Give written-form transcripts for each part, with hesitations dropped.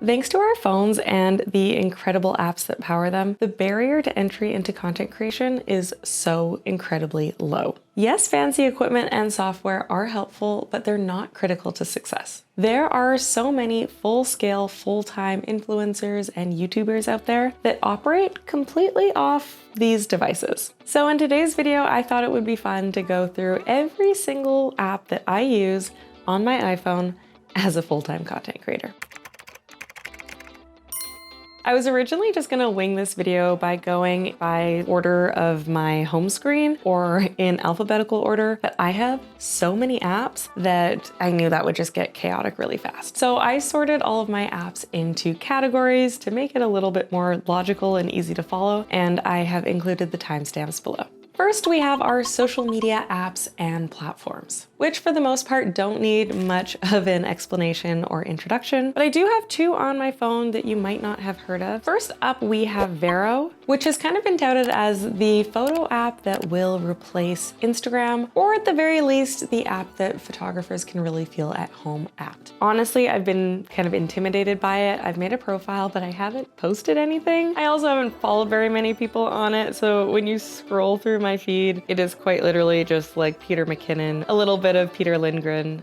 Thanks to our phones and the incredible apps that power them, the barrier to entry into content creation is so incredibly low. Yes, fancy equipment and software are helpful, but they're not critical to success. There are so many full-scale, full-time influencers and YouTubers out there that operate completely off these devices. So in today's video, I thought it would be fun to go through every single app that I use on my iPhone as a full-time content creator. I was originally just gonna wing this video by going by order of my home screen or in alphabetical order, but I have so many apps that I knew that would just get chaotic really fast. So I sorted all of my apps into categories to make it a little bit more logical and easy to follow, and I have included the timestamps below. First, we have our social media apps and platforms, which for the most part don't need much of an explanation or introduction, but I do have two on my phone that you might not have heard of. First up, we have Vero, which has kind of been touted as the photo app that will replace Instagram, or at the very least, the app that photographers can really feel at home at. Honestly, I've been kind of intimidated by it. I've made a profile, but I haven't posted anything. I also haven't followed very many people on it, so when you scroll through my feed, it is quite literally just like Peter McKinnon, a little bit of Peter Lindgren,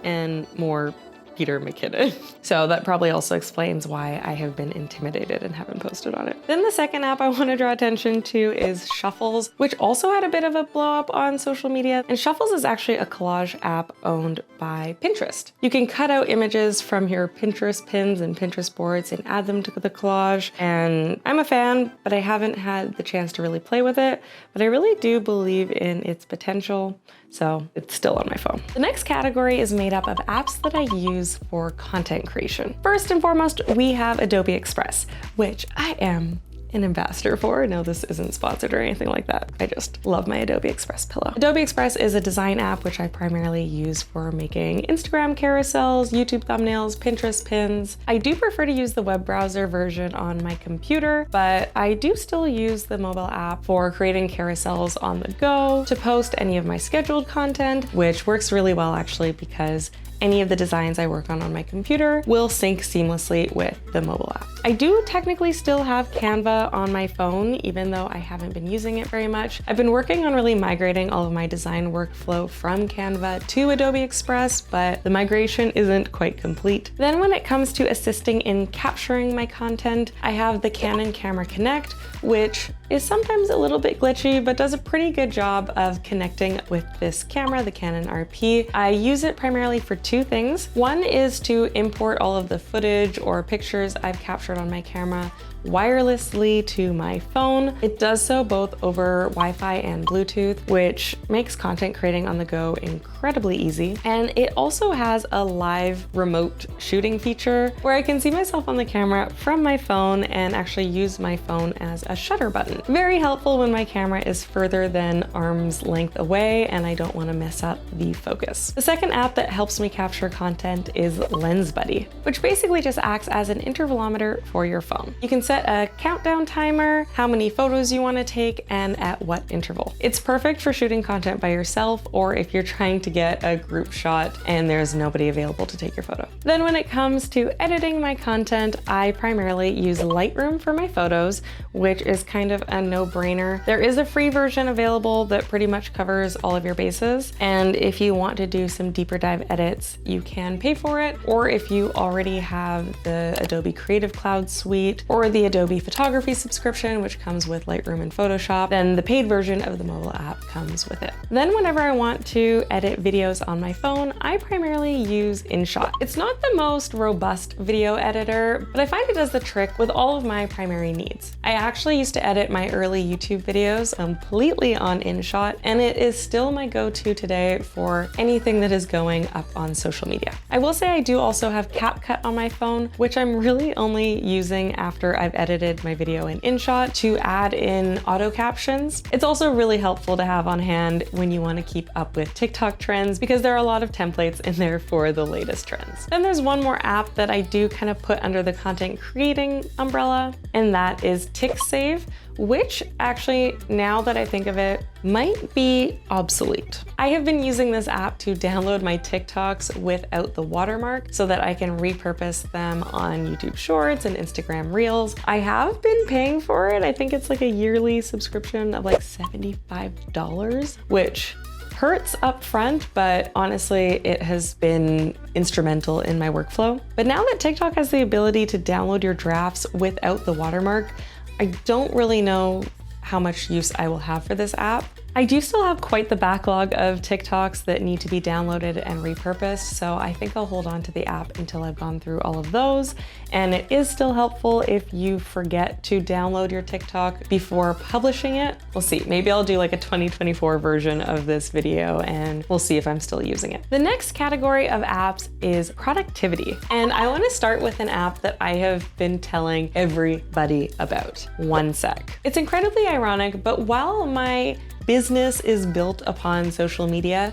and more Peter McKinnon. So that probably also explains why I have been intimidated and haven't posted on it. Then the second app I want to draw attention to is Shuffles, which also had a bit of a blow up on social media. And Shuffles is actually a collage app owned by Pinterest. You can cut out images from your Pinterest pins and Pinterest boards and add them to the collage. And I'm a fan, but I haven't had the chance to really play with it. But I really do believe in its potential, so it's still on my phone. The next category is made up of apps that I use for content creation. First and foremost, we have Adobe Express, which I am an ambassador for. No, this isn't sponsored or anything like that. I just love my Adobe Express pillow. Adobe Express is a design app which I primarily use for making Instagram carousels, YouTube thumbnails, Pinterest pins. I do prefer to use the web browser version on my computer, but I do still use the mobile app for creating carousels on the go, to post any of my scheduled content, which works really well actually because any of the designs I work on my computer will sync seamlessly with the mobile app. I do technically still have Canva on my phone, even though I haven't been using it very much. I've been working on really migrating all of my design workflow from Canva to Adobe Express, but the migration isn't quite complete. Then when it comes to assisting in capturing my content, I have the Canon Camera Connect, which is sometimes a little bit glitchy, but does a pretty good job of connecting with this camera, the Canon RP. I use it primarily for two things. One is to import all of the footage or pictures I've captured on my camera wirelessly to my phone. It does so both over Wi-Fi and Bluetooth, which makes content creating on the go incredibly easy. And it also has a live remote shooting feature where I can see myself on the camera from my phone and actually use my phone as a shutter button. Very helpful when my camera is further than arm's length away and I don't want to mess up the focus. The second app that helps me capture content is Lens Buddy, which basically just acts as an intervalometer for your phone. You can set a countdown timer, how many photos you want to take, and at what interval. It's perfect for shooting content by yourself or if you're trying to get a group shot and there's nobody available to take your photo. Then when it comes to editing my content, I primarily use Lightroom for my photos, which is kind of a no-brainer. There is a free version available that pretty much covers all of your bases, and if you want to do some deeper dive edits, you can pay for it, or if you already have the Adobe Creative Cloud suite or the Adobe Photography subscription, which comes with Lightroom and Photoshop, then the paid version of the mobile app comes with it. Then whenever I want to edit videos on my phone, I primarily use InShot. It's not the most robust video editor, but I find it does the trick with all of my primary needs. I actually used to edit my early YouTube videos completely on InShot, and it is still my go-to today for anything that is going up on social media. I will say I do also have CapCut on my phone, which I'm really only using after I've I've edited my video in InShot to add in auto captions. It's also really helpful to have on hand when you want to keep up with TikTok trends because there are a lot of templates in there for the latest trends. Then there's one more app that I do kind of put under the content creating umbrella, and that is TikSave, which actually, now that I think of it, might be obsolete. I have been using this app to download my TikToks without the watermark so that I can repurpose them on YouTube Shorts and Instagram Reels. I have been paying for it. I think it's like a yearly subscription of like $75, which hurts up front, but honestly, it has been instrumental in my workflow. But now that TikTok has the ability to download your drafts without the watermark, I don't really know how much use I will have for this app. I do still have quite the backlog of TikToks that need to be downloaded and repurposed, so I think I'll hold on to the app until I've gone through all of those. And it is still helpful if you forget to download your TikTok before publishing it. We'll see, maybe I'll do like a 2024 version of this video and we'll see if I'm still using it. The next category of apps is productivity. And I want to start with an app that I have been telling everybody about, OneSec. It's incredibly ironic, but while my business is built upon social media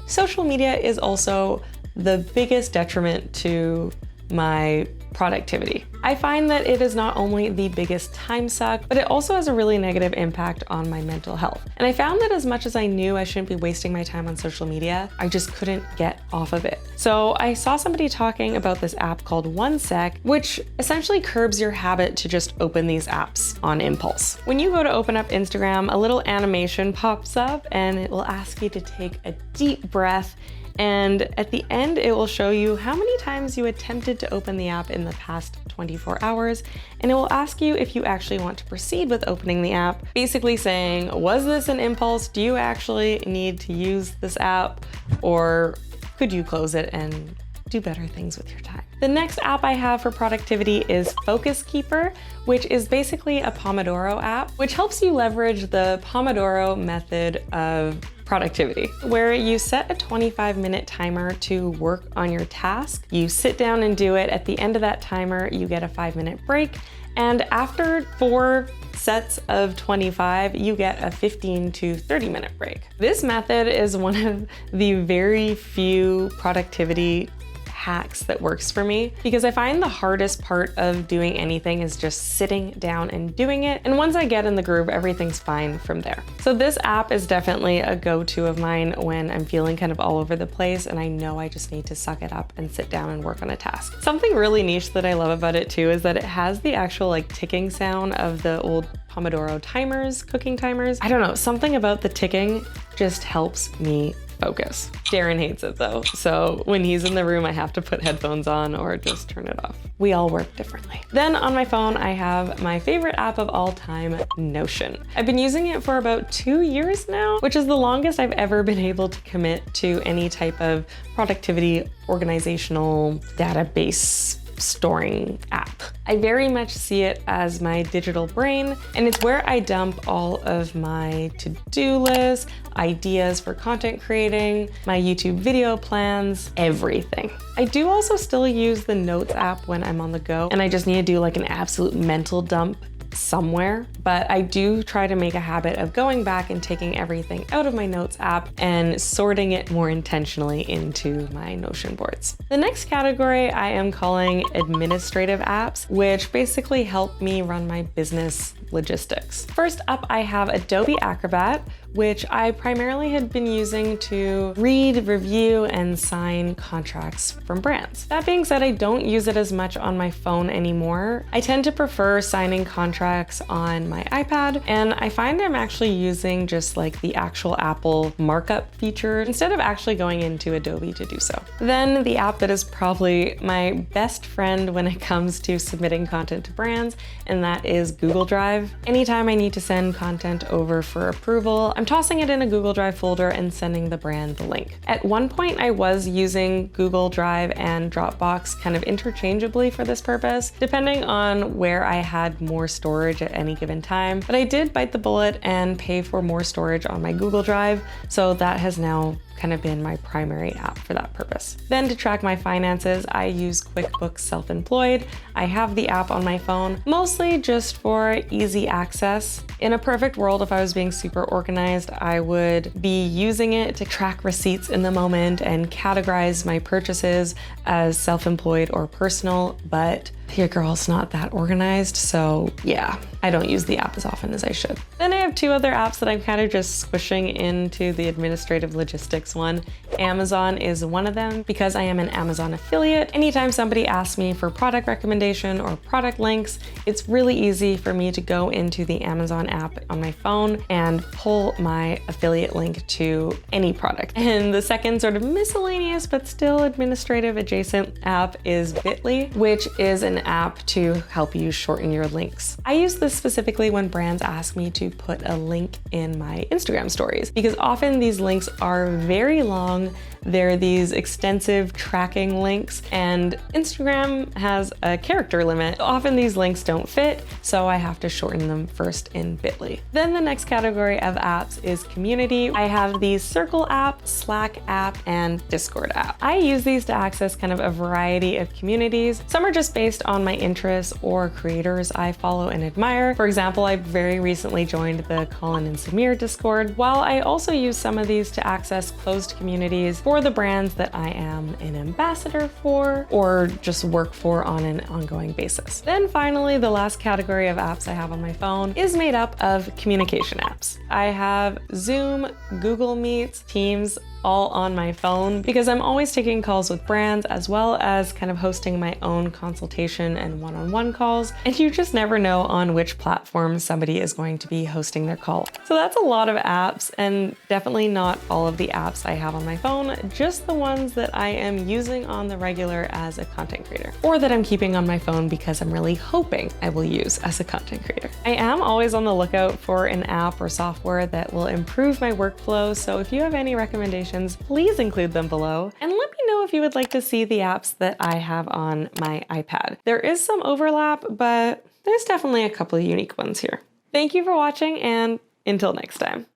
is also the biggest detriment to my productivity. I find that it is not only the biggest time suck, but it also has a really negative impact on my mental health. And I found that as much as I knew I shouldn't be wasting my time on social media, I just couldn't get off of it. So I saw somebody talking about this app called OneSec, which essentially curbs your habit to just open these apps on impulse. When you go to open up Instagram, a little animation pops up and it will ask you to take a deep breath, and at the end, it will show you how many times you attempted to open the app in the past 24 hours, and it will ask you if you actually want to proceed with opening the app, basically saying, was this an impulse? Do you actually need to use this app? Or could you close it and do better things with your time? The next app I have for productivity is Focus Keeper, which is basically a Pomodoro app, which helps you leverage the Pomodoro method of productivity, where you set a 25-minute timer to work on your task. You sit down and do it. At the end of that timer, you get a 5-minute break. And after 4 sets of 25, you get a 15 to 30-minute break. This method is one of the very few productivity hacks that works for me, because I find the hardest part of doing anything is just sitting down and doing it. And once I get in the groove, everything's fine from there. So this app is definitely a go-to of mine when I'm feeling kind of all over the place and I know I just need to suck it up and sit down and work on a task. Something really niche that I love about it too is that it has the actual like ticking sound of the old Pomodoro timers, cooking timers. I don't know, something about the ticking just helps me focus. Darren hates it though, so when he's in the room, I have to put headphones on or just turn it off. We all work differently. Then on my phone, I have my favorite app of all time, Notion. I've been using it for about 2 years now, which is the longest I've ever been able to commit to any type of productivity, organizational, database storing app. I very much see it as my digital brain, and it's where I dump all of my to-do lists, ideas for content creating, my YouTube video plans, everything. I do also still use the Notes app when I'm on the go, and I just need to do like an absolute mental dump somewhere, but I do try to make a habit of going back and taking everything out of my Notes app and sorting it more intentionally into my Notion boards. The next category I am calling administrative apps, which basically help me run my business logistics. First up, I have Adobe Acrobat, which I primarily had been using to read, review, and sign contracts from brands. That being said, I don't use it as much on my phone anymore. I tend to prefer signing contracts on my iPad, and I find I'm actually using just like the actual Apple markup feature instead of actually going into Adobe to do so. Then the app that is probably my best friend when it comes to submitting content to brands, and that is Google Drive. Anytime I need to send content over for approval, I'm tossing it in a Google Drive folder and sending the brand the link. At one point, I was using Google Drive and Dropbox kind of interchangeably for this purpose, depending on where I had more storage at any given time. But I did bite the bullet and pay for more storage on my Google Drive, so that has now kind of been my primary app for that purpose. Then to track my finances, I use QuickBooks Self-Employed. I have the app on my phone, mostly just for easy access. In a perfect world, if I was being super organized, I would be using it to track receipts in the moment and categorize my purchases as self-employed or personal, but your girl's not that organized, so yeah, I don't use the app as often as I should. Then I have two other apps that I'm kind of just squishing into the administrative logistics one. Amazon is one of them because I am an Amazon affiliate. Anytime somebody asks me for product recommendation or product links, it's really easy for me to go into the Amazon app on my phone and pull my affiliate link to any product. And the second sort of miscellaneous but still administrative adjacent app is Bitly, which is an app to help you shorten your links. I use this specifically when brands ask me to put a link in my Instagram stories, because often these links are very long. They're these extensive tracking links, and Instagram has a character limit. Often these links don't fit, so I have to shorten them first in Bitly. Then the next category of apps is community. I have the Circle app, Slack app, and Discord app. I use these to access kind of a variety of communities. Some are just based on my interests or creators I follow and admire. For example, I very recently joined the Colin and Samir Discord, while I also use some of these to access closed communities for the brands that I am an ambassador for or just work for on an ongoing basis. Then finally, the last category of apps I have on my phone is made up of communication apps. I have Zoom, Google Meets, Teams, all on my phone because I'm always taking calls with brands as well as kind of hosting my own consultation and one-on-one calls. And you just never know on which platform somebody is going to be hosting their call. So that's a lot of apps, and definitely not all of the apps I have on my phone, just the ones that I am using on the regular as a content creator, or that I'm keeping on my phone because I'm really hoping I will use as a content creator. I am always on the lookout for an app or software that will improve my workflow. So if you have any recommendations, please include them below, and let me know if you would like to see the apps that I have on my iPad. There is some overlap, but there's definitely a couple of unique ones here. Thank you for watching, and until next time.